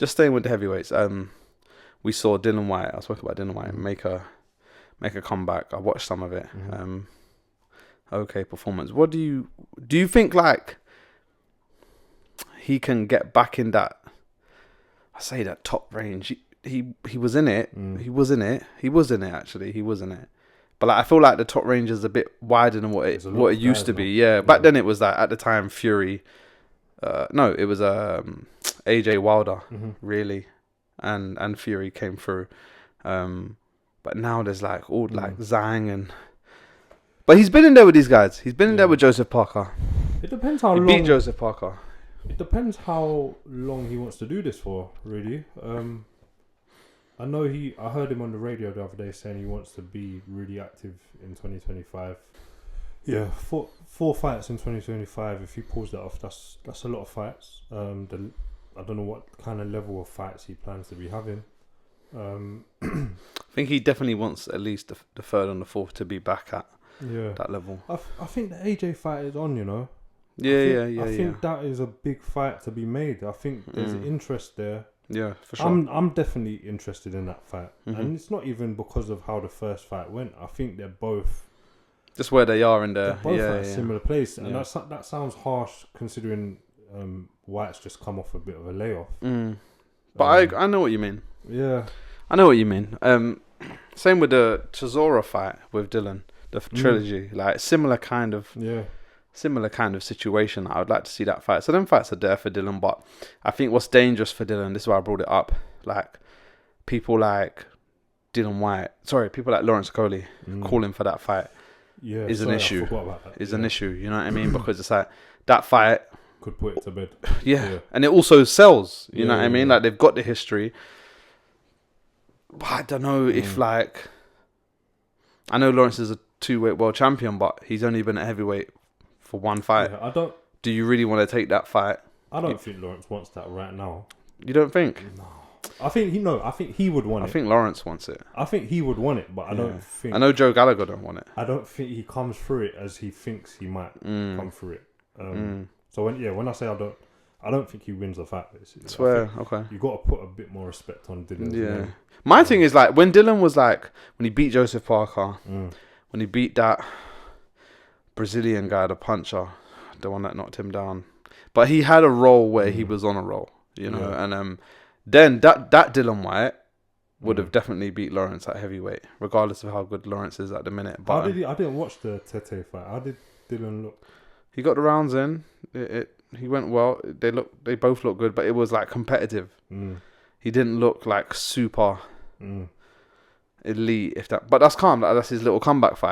Just staying with the heavyweights. We saw Dillian Whyte. I spoke about Dillian Whyte make a comeback. I watched some of it. Okay performance. What do you think? Like he can get back in that? I say that top range. He was in it. He was in it. Actually, he was in it. But like, I feel like the top range is a bit wider than what it used to be. Yeah, back then it was like at the time Fury. No, it was AJ Wilder really, and Fury came through. But now there's like all like Zhang and. But he's been in there with these guys. He's been in there with Joseph Parker. It depends how long. He beat Joseph Parker. It depends how long he wants to do this for, really. I know I heard him on the radio the other day saying he wants to be really active in 2025. Yeah, four fights in 2025. If he pulls that off, that's a lot of fights. I don't know what kind of level of fights he plans to be having. I think he definitely wants at least the third and the fourth to be back at that level. I think the AJ fight is on, you know. I think that is a big fight to be made. I think there's interest there. Yeah, for sure. I'm definitely interested in that fight, and it's not even because of how the first fight went. I think they're both just where they are in they're both at a similar place, and that sounds harsh considering White's just come off a bit of a layoff. But I know what you mean. Yeah, I know what you mean. Same with the Chisora fight with Dillian, the trilogy, like similar kind of situation. I would like to see that fight. So them fights are there for Dillian, but I think what's dangerous for Dillian, this is why I brought it up, like people like Dillian Whyte, people like Lawrence Coley calling for that fight is an issue. An issue, you know what I mean? Because it's like that fight could put it to bed. And it also sells, you know what I mean? Like they've got the history. But I don't know if like, I know Lawrence is a 2-weight world champion, but he's only been at heavyweight for one fight. Do you really want to take that fight? I don't think Lawrence wants that right now. You don't think? No. I think he would want it. I think Lawrence wants it. I think he would want it, but I don't think. I know Joe Gallagher don't want it. I don't think he comes through it as he thinks he might come through it. So when I say I don't think he wins the fight. Basically. I swear, okay. You got to put a bit more respect on Dillian's name. My thing is like when Dillian was like when he beat Joseph Parker, when he beat that Brazilian guy, the puncher, the one that knocked him down. But he had a role where he was on a roll, you know, and then that Dillian Whyte would have definitely beat Lawrence at heavyweight, regardless of how good Lawrence is at the minute. But how did he? I didn't watch the Tete fight. How did Dillian look? He got the rounds in. He went well. They both looked good, but it was like competitive. He didn't look like super elite, but that's calm. That's his little comeback fight.